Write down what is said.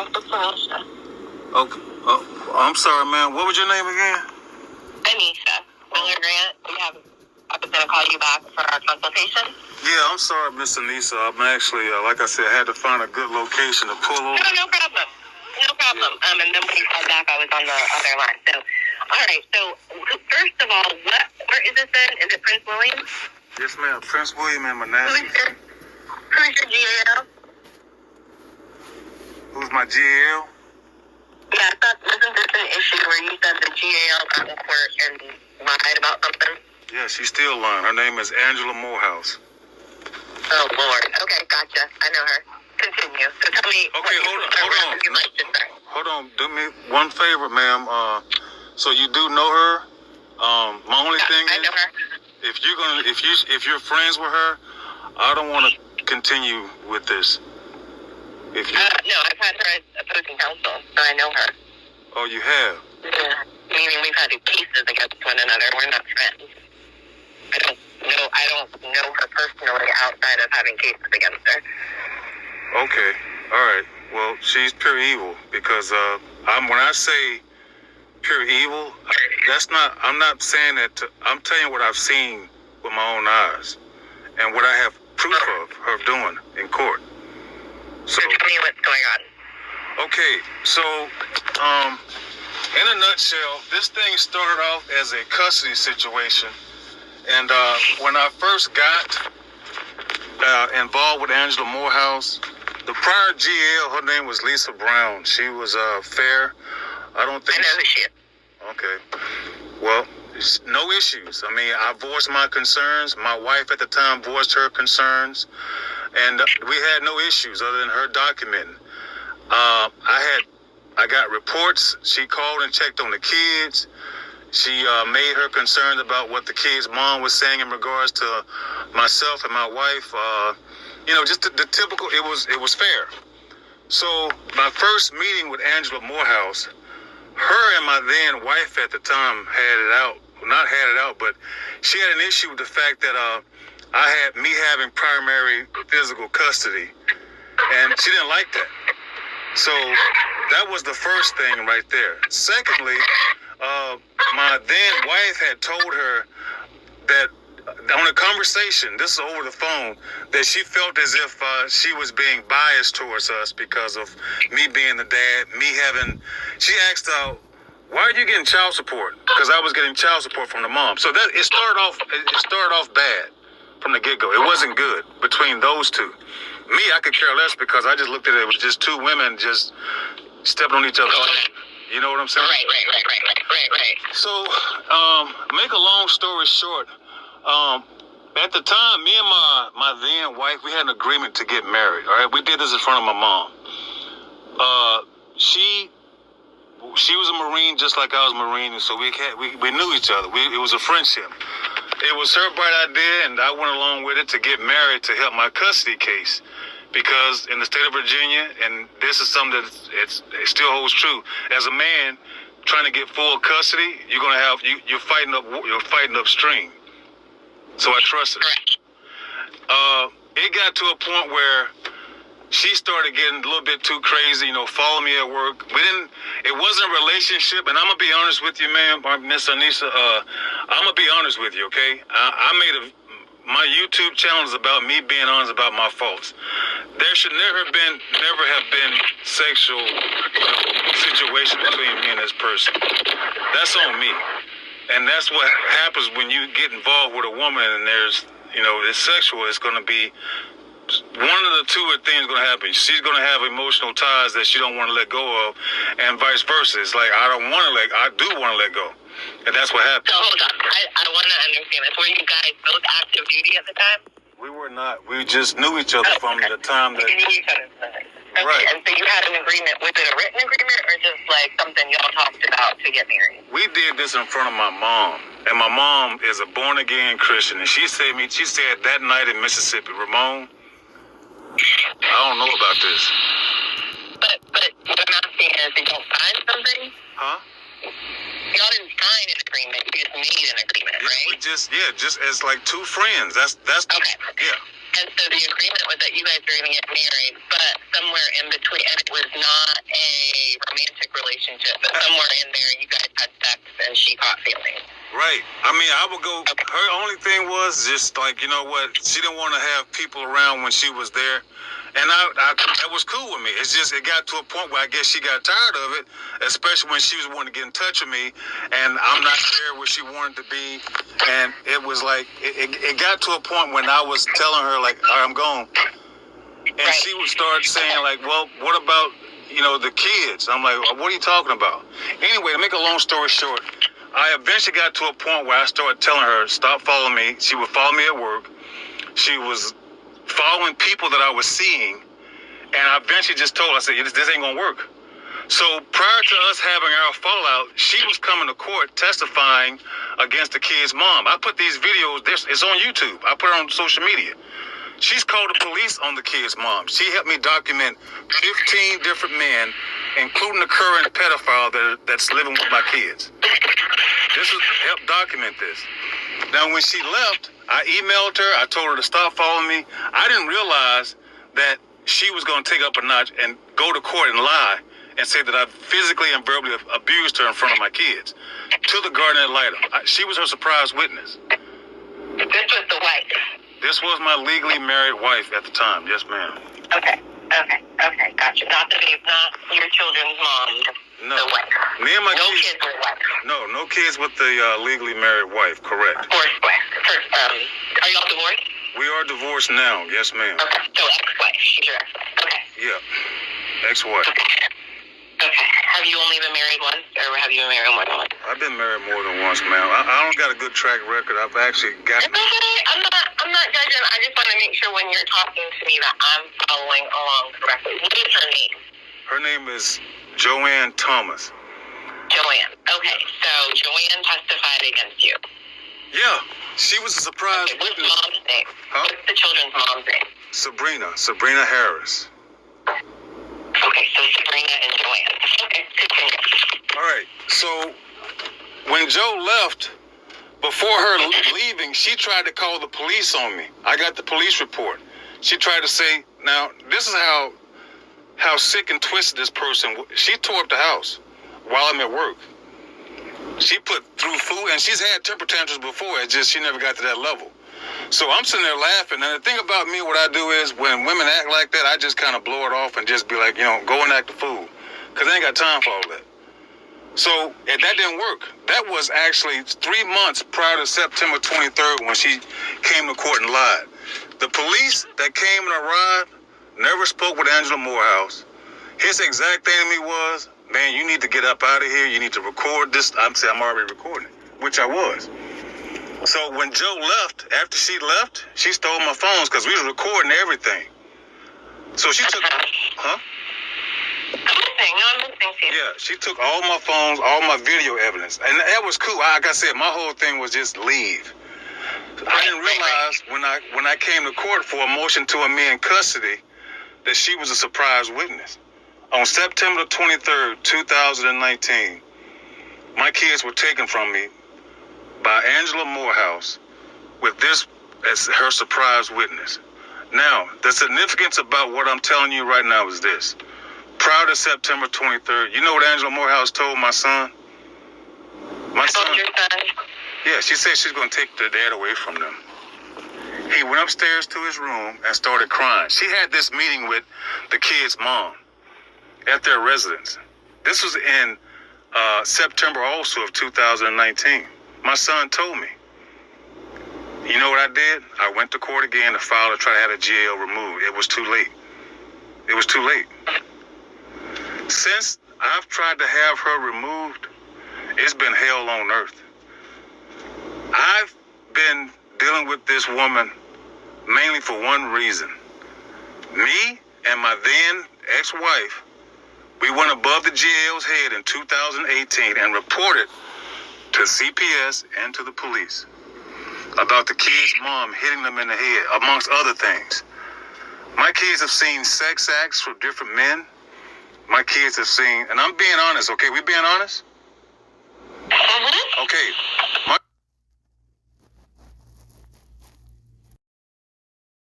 Anneshia. Okay. I'm sorry, man. What was your name again? Anneshia. Miller Grant. I was going to call you back for our consultation. Yeah, I'm sorry, Miss Anissa. I'm actually, like I said, I had to find a good location to pull over. No problem. No problem. Yeah. And then when you called back, I was on the other line. So, all right. So, first of all, where is this in? Is it Prince William? Yes, ma'am. Prince William and Manassas. Who's your G.a.l.? Who's my G.a.l.? Yeah, wasn't this an issue where you said the G.a.l. got in court and lied about something? Yeah, she's still lying. Her name is Angela Morehouse. Oh, Lord. Okay, gotcha. I know her. Continue. So tell me. Okay, hold on. Do me one favor, ma'am. So you do know her? My only thing I is, know her. if you're friends with her, I don't want to continue with this. No, I've had her as opposing counsel, so I know her. Oh, you have? Yeah. Meaning we've had cases against one another. We're not friends. I don't know her personally outside of having cases against her. Okay. All right. Well, she's pure evil because when I say pure evil, I'm not saying that. I'm telling you what I've seen with my own eyes and what I have proof of her doing in court. So tell me what's going on. Okay. So, in a nutshell, this thing started off as a custody situation. And when I first got involved with Angela Morehouse, the prior GL, her name was Lisa Brown. She was fair. I know who she is. Okay. Well, no issues. I mean, I voiced my concerns. My wife at the time voiced her concerns. And we had no issues other than her documenting. I got reports. She called and checked on the kids. She made her concerns about what the kids' mom was saying in regards to myself and my wife. Just the typical. It was fair. So my first meeting with Angela Morehouse, her and my then wife at the time had it out. Not had it out, but she had an issue with the fact that I had me having primary physical custody, and she didn't like that. So that was the first thing right there. Secondly, my then wife had told her that on a conversation, this is over the phone, that she felt as if she was being biased towards us because of me being the dad, she asked, why are you getting child support? Because I was getting child support from the mom. So that it started off bad from the get-go. It wasn't good between those two. Me, I could care less because I just looked at it as just two women just stepping on each other's toes. You know what I'm saying? Right. So, make a long story short, at the time, me and my then wife, we had an agreement to get married. All right, we did this in front of my mom. She was a Marine just like I was a Marine, and so we knew each other. It was a friendship. It was her bright idea, and I went along with it to get married to help my custody case. Because in the state of Virginia, and this is something that it still holds true, as a man trying to get full custody, you're fighting upstream. So I trusted her. It got to a point where she started getting a little bit too crazy, following me at work. It wasn't a relationship, and I'm gonna be honest with you, ma'am, Miss Anissa. I'm gonna be honest with you, okay? My YouTube channel is about me being honest about my faults. There should never have been sexual situation between me and this person. That's on me. And that's what happens when you get involved with a woman and it's sexual. It's going to be one of the two things going to happen. She's going to have emotional ties that she don't want to let go of, and vice versa. It's like, I do want to let go. And that's what happened. So hold on. I want to understand this. Were you guys both active duty at the time? We were not. We just knew each other from the time that... You knew each other. Okay. Right. And so you had an agreement. Was it a written agreement or just like something y'all talked about to get married? We did this in front of my mom. And my mom is a born-again Christian. And she said that night in Mississippi, Ramon, I don't know about this. But what I'm asking is, did y'all sign something? Huh? Y'all didn't sign an agreement. You just made an agreement, right? We just as like two friends. That's okay. Yeah. And so the agreement was that you guys were going to get married, but somewhere in between, and it was not a romantic relationship, but somewhere in there you guys had sex and she caught feelings. Right. I mean, I would go, her only thing was just like, you know what, she didn't want to have people around when she was there. And that was cool with me. It's just, it got to a point where I guess she got tired of it, especially when she was wanting to get in touch with me, and I'm not there where she wanted to be. And it was like, it got to a point when I was telling her, like, all right, I'm gone. And she would start saying, like, well, what about, you know, the kids? I'm like, what are you talking about? Anyway, to make a long story short, I eventually got to a point where I started telling her, stop following me. She would follow me at work. She was following people that I was seeing, and I eventually just told her, I said, this ain't gonna work. So prior to us having our fallout, she was coming to court testifying against the kid's mom. I put these videos, it's on YouTube. I put it on social media. She's called the police on the kid's mom. She helped me document 15 different men, including the current pedophile that's living with my kids. This is help document this. Now, when she left, I emailed her. I told her to stop following me. I didn't realize that she was going to take up a notch and go to court and lie and say that I physically and verbally abused her in front of my kids to the guardian ad litem. She was her surprise witness. This was the wife. This was my legally married wife at the time. Yes, ma'am. Okay, gotcha. Not your children's mom. No. The wife. Me and my no kids. kids with the wife. No kids with the legally married wife. Correct. First wife. Are y'all divorced? We are divorced now. Yes, ma'am. Okay, so ex-wife. She's your ex-wife. Okay. Yeah. Ex-wife. Okay. Have you only been married once, or have you been married more than once? I've been married more than once, ma'am. I don't got a good track record. I've actually gotten. It's okay. I'm not judging. I just want to make sure when you're talking to me that I'm following along correctly. What is her name? Her name is Joanne Thomas. Joanne. Okay, so Joanne testified against you. Yeah, she was a surprise. Okay, what's mom's name? Huh? What's the children's mom's name? Sabrina Harris. Okay, so Sabrina and Joanne. Okay, continue. All right, so when Joe left, before her leaving, she tried to call the police on me. I got the police report. She tried to say, now, this is how sick and twisted this person was. She tore up the house while I'm at work. She put through food, and she's had temper tantrums before. It's just she never got to that level. So I'm sitting there laughing. And the thing about me, what I do is when women act like that, I just kind of blow it off and just be like, you know, go and act a fool. Because I ain't got time for all that. So that didn't work. That was actually 3 months prior to September 23rd when she came to court and lied. The police that came and arrived never spoke with Angela Morehouse. His exact thing to me was, man, you need to get up out of here. You need to record this. I'm already recording, which I was. So when Joe left, after she left, she stole my phones because we was recording everything. So she took, huh? I'm listening to you. Yeah, she took all my phones, all my video evidence. And that was cool. Like I said, my whole thing was just leave. I didn't realize when I came to court for a motion to me in custody that she was a surprise witness. On September 23rd, 2019, my kids were taken from me by Angela Morehouse with this as her surprise witness. Now, the significance about what I'm telling you right now is this. Prior to September 23rd, you know what Angela Morehouse told my son? My son? Your son? Yeah, she said she's going to take their dad away from them. He went upstairs to his room and started crying. She had this meeting with the kid's mom at their residence. This was in September also of 2019. My son told me. You know what I did? I went to court again to file to try to have the g.a.l. removed. It was too late. It was too late. Since I've tried to have her removed, it's been hell on earth. I've been dealing with this woman mainly for one reason. Me and my then ex-wife, we went above the g.a.l.'s head in 2018 and reported to CPS and to the police about the kid's mom hitting them in the head, amongst other things. My kids have seen sex acts from different men. My kids have seen, and I'm being honest, okay? We being honest? Mm-hmm. Okay,